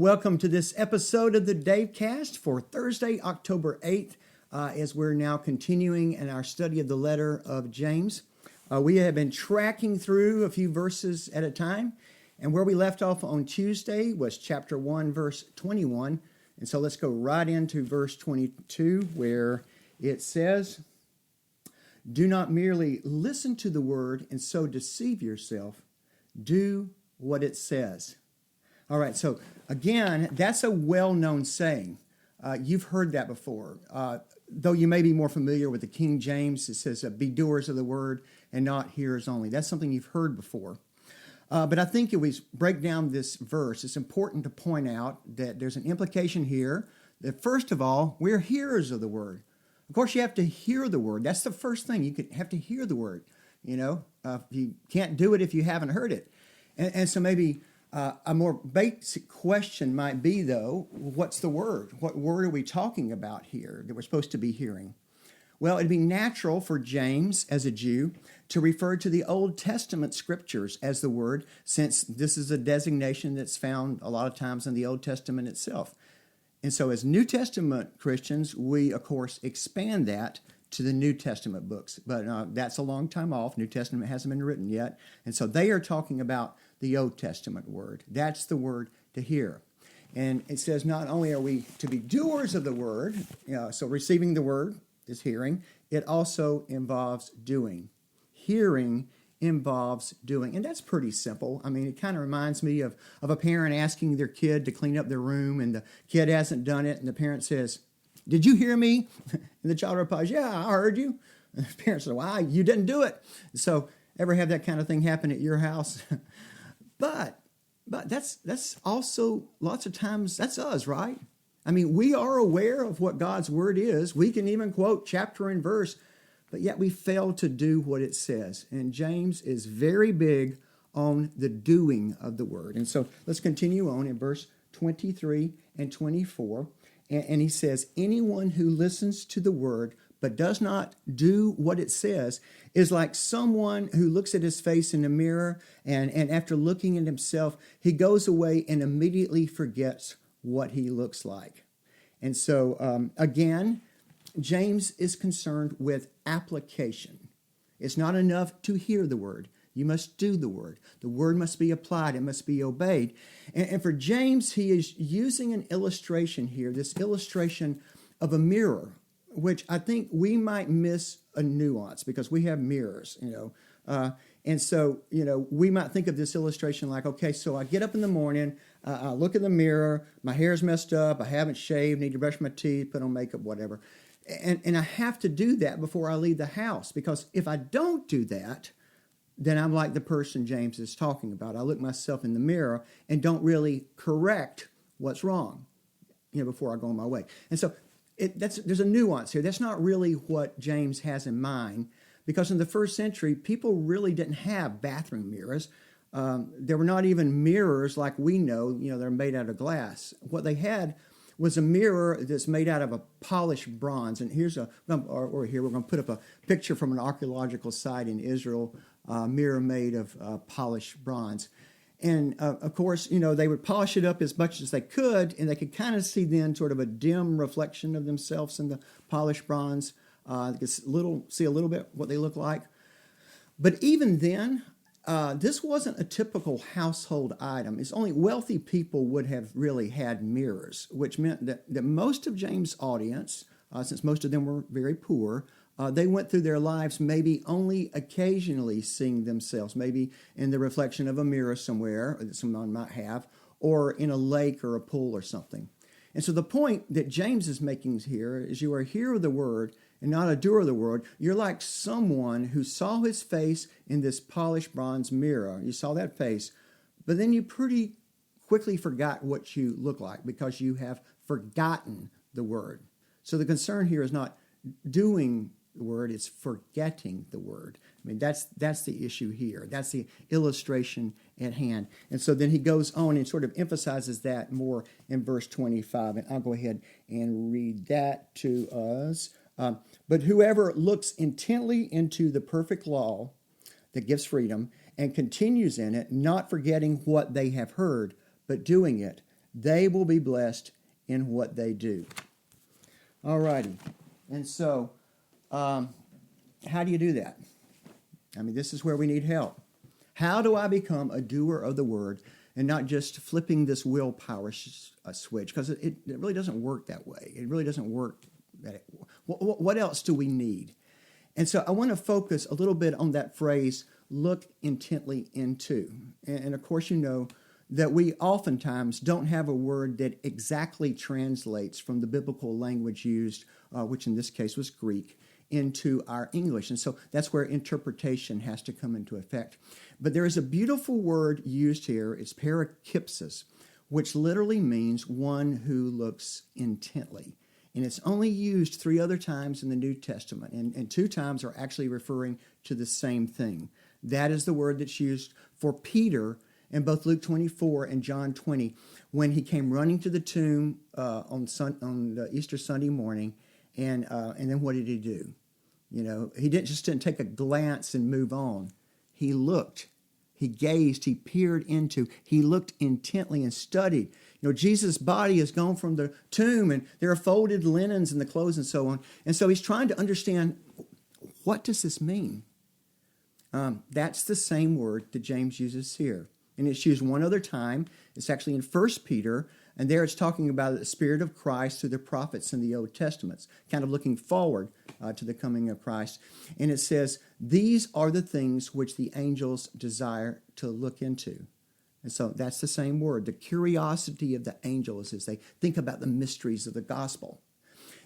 welcome to this episode of the DaveCast for Thursday, October 8th, as we're now continuing in our study of the letter of James. We have been tracking through a few verses at a time, and where we left off on Tuesday was chapter 1, verse 21. And so let's go right into verse 22, where it says, "Do not merely listen to the word and so deceive yourself. Do what it says." All right, so again, that's a well-known saying. You've heard that before. Though you may be more familiar with the King James, it says, "Be doers of the word and not hearers only." That's something you've heard before. But I think if we break down this verse, it's important to point out that there's an implication here that, first of all, we're hearers of the word. Of course, you have to hear the word. That's the first thing. You have to hear the word. You can't do it if you haven't heard it. And so maybe a more basic question might be, though, what's the word? What word are we talking about here that we're supposed to be hearing? Well, it'd be natural for James, as a Jew, to refer to the Old Testament scriptures as the word, since this is a designation that's found a lot of times in the Old Testament itself. And so as New Testament Christians, we, of course, expand that to the New Testament books. But that's a long time off. New Testament hasn't been written yet. And so they are talking about the Old Testament word. That's the word to hear. And it says not only are we to be doers of the word, so receiving the word is hearing, it also involves doing. Hearing involves doing. And that's pretty simple. I mean, it kind of reminds me of a parent asking their kid to clean up their room, and the kid hasn't done it, and the parent says, "Did you hear me?" And the child replies, "Yeah, I heard you." And the parent says, "Why? You didn't do it." So ever have that kind of thing happen at your house? But that's also lots of times, that's us, right? I mean, we are aware of what God's word is. We can even quote chapter and verse, but yet we fail to do what it says. And James is very big on the doing of the word. And so let's continue on in verse 23 and 24. And he says, "Anyone who listens to the word but does not do what it says is like someone who looks at his face in the mirror, and after looking at himself, he goes away and immediately forgets what he looks like." And so, again, James is concerned with application. It's not enough to hear the word. You must do the word. The word must be applied. It must be obeyed. And for James, he is using an illustration here, this illustration of a mirror, which I think we might miss a nuance because we have mirrors, and so, we might think of this illustration like, okay, so I get up in the morning, I look in the mirror, my hair's messed up, I haven't shaved, need to brush my teeth, put on makeup, whatever. And I have to do that before I leave the house, because if I don't do that, then I'm like the person James is talking about. I look myself in the mirror and don't really correct what's wrong, before I go on my way. And so there's a nuance here. That's not really what James has in mind, because in the first century, people really didn't have bathroom mirrors. There were not even mirrors like we know, they're made out of glass. What they had was a mirror that's made out of a polished bronze. And here we're going to put up a picture from an archaeological site in Israel, a mirror made of polished bronze. And of course, they would polish it up as much as they could, and they could kind of see then sort of a dim reflection of themselves in the polished bronze. They could see a little bit what they look like. But even then, this wasn't a typical household item. It's only wealthy people would have really had mirrors, which meant that most of James' audience, since most of them were very poor, they went through their lives maybe only occasionally seeing themselves, maybe in the reflection of a mirror somewhere that someone might have, or in a lake or a pool or something. And so the point that James is making here is you are a hearer of the word and not a doer of the word. You're like someone who saw his face in this polished bronze mirror. You saw that face, but then you pretty quickly forgot what you look like because you have forgotten the word. So the concern here is not doing the word, it's forgetting the word. I mean, that's the issue here. That's the illustration at hand. And so then he goes on and sort of emphasizes that more in verse 25. And I'll go ahead and read that to us. But whoever looks intently into the perfect law that gives freedom and continues in it, not forgetting what they have heard, but doing it, They will be blessed in what they do. All righty. And so, how do you do that? I mean, this is where we need help. How do I become a doer of the word and not just flipping this willpower switch? Because it really doesn't work that way. It really doesn't work. What else do we need? And so I want to focus a little bit on that phrase, look intently into. And of course, you know that we oftentimes don't have a word that exactly translates from the biblical language used, which in this case was Greek, into our English. And so that's where interpretation has to come into effect. But there is a beautiful word used here. It's Pericypsis, which literally means one who looks intently. And it's only used 3 other times in the New Testament, and 2 times are actually referring to the same thing. That is the word that's used for Peter in both Luke 24 and John 20, when he came running to the tomb on Easter Sunday morning, and then what did he do? You know, he didn't take a glance and move on. He looked. He gazed, he peered into, he looked intently and studied. You know, Jesus' body has gone from the tomb, and there are folded linens in the clothes and so on. And so he's trying to understand, what does this mean? That's the same word that James uses here. And it's used one other time. It's actually in 1 Peter, and there it's talking about the Spirit of Christ through the prophets in the Old Testament, kind of looking forward to the coming of Christ. And it says, these are the things which the angels desire to look into. And so that's the same word, the curiosity of the angels as they think about the mysteries of the gospel.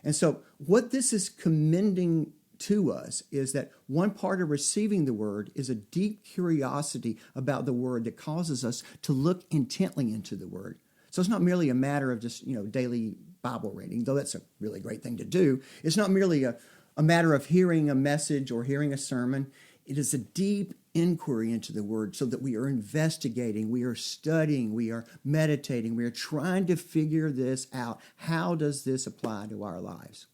And so what this is commending to us is that one part of receiving the word is a deep curiosity about the word that causes us to look intently into the word. So it's not merely a matter of just, daily Bible reading, though that's a really great thing to do. It's not merely a matter of hearing a message or hearing a sermon. It is a deep inquiry into the word so that we are investigating, we are studying, we are meditating, we are trying to figure this out. How does this apply to our lives?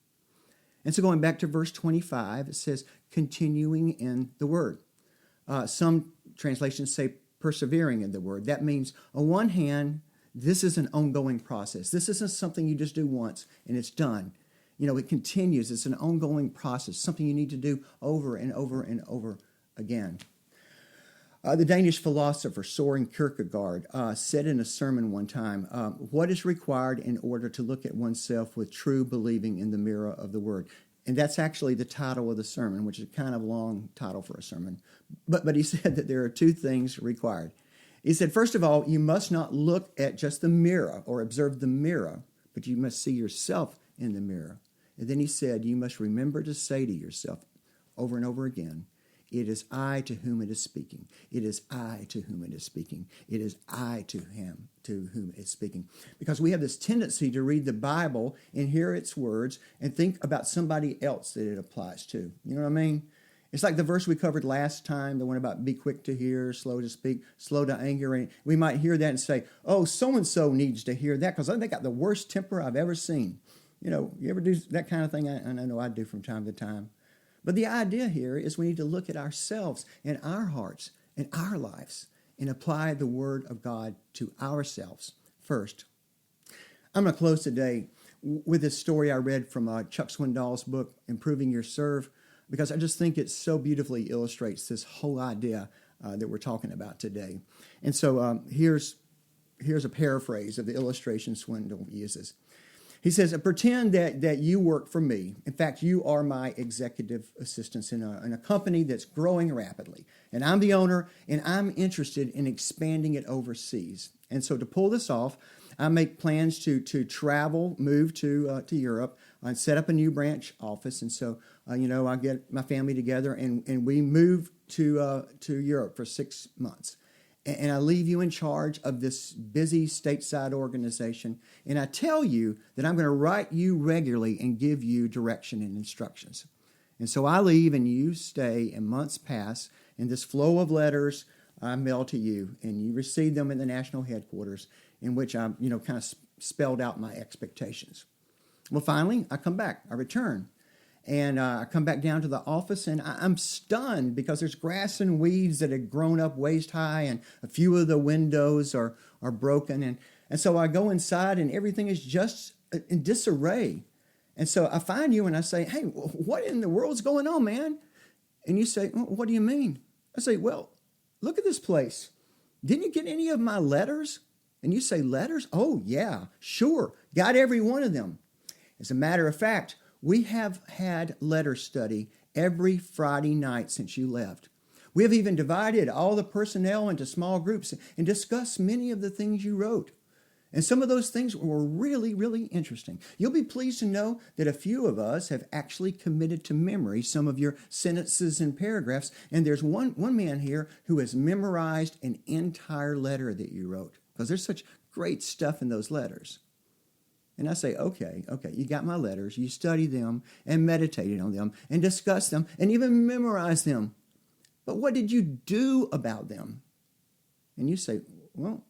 And so going back to verse 25, it says, continuing in the word. Some translations say persevering in the word. That means, on one hand, this is an ongoing process. This isn't something you just do once and it's done. It continues. It's an ongoing process, something you need to do over and over and over again. The Danish philosopher Søren Kierkegaard said in a sermon one time, what is required in order to look at oneself with true believing in the mirror of the Word? And that's actually the title of the sermon, which is kind of a long title for a sermon. But he said that there are 2 things required. He said, first of all, you must not look at just the mirror or observe the mirror, but you must see yourself in the mirror. And then he said, you must remember to say to yourself over and over again, it is I to whom it is speaking. It is I to whom it is speaking. It is I to him to whom it is speaking. Because we have this tendency to read the Bible and hear its words and think about somebody else that it applies to. You know what I mean? It's like the verse we covered last time, the one about be quick to hear, slow to speak, slow to anger. And we might hear that and say, oh, so-and-so needs to hear that because they got the worst temper I've ever seen. You ever do that kind of thing? I know I do from time to time. But the idea here is we need to look at ourselves and our hearts and our lives and apply the Word of God to ourselves first. I'm going to close today with this story I read from Chuck Swindoll's book, Improving Your Serve, because I just think it so beautifully illustrates this whole idea that we're talking about today. And so here's a paraphrase of the illustration Swindoll uses. He says, pretend that you work for me. In fact, you are my executive assistants in a company that's growing rapidly. And I'm the owner, and I'm interested in expanding it overseas. And so to pull this off, I make plans to travel, move to Europe, and set up a new branch office. And so, I get my family together, and we move to Europe for 6 months. And I leave you in charge of this busy stateside organization. And I tell you that I'm going to write you regularly and give you direction and instructions. And so I leave and you stay, and months pass, and this flow of letters I mail to you, and you receive them at the national headquarters, in which I, kind of spelled out my expectations. Well, finally, I come back. I return. And I come back down to the office, and I'm stunned because there's grass and weeds that had grown up waist high, and a few of the windows are broken. And so I go inside and everything is just in disarray. And so I find you and I say, hey, what in the world's going on, man? And you say, what do you mean? I say, well, look at this place. Didn't you get any of my letters? And you say, letters? Oh, yeah, sure. Got every one of them. As a matter of fact, we have had letter study every Friday night since you left. We have even divided all the personnel into small groups and discussed many of the things you wrote. And some of those things were really, really interesting. You'll be pleased to know that a few of us have actually committed to memory some of your sentences and paragraphs. And there's one man here who has memorized an entire letter that you wrote, because there's such great stuff in those letters. And I say, okay, you got my letters. You studied them and meditated on them and discussed them and even memorized them. But what did you do about them? And you say, well,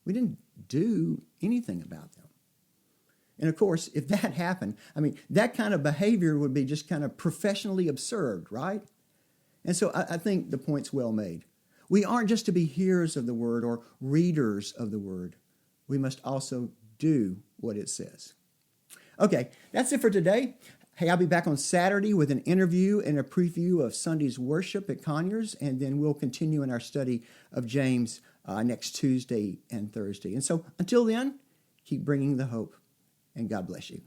we didn't do anything about them. And of course, if that happened, that kind of behavior would be just kind of professionally absurd, right? And so I think the point's well made. We aren't just to be hearers of the word or readers of the word. We must also do what it says. Okay, that's it for today. Hey, I'll be back on Saturday with an interview and a preview of Sunday's worship at Conyers, and then we'll continue in our study of James next Tuesday and Thursday. And so until then, keep bringing the hope, and God bless you.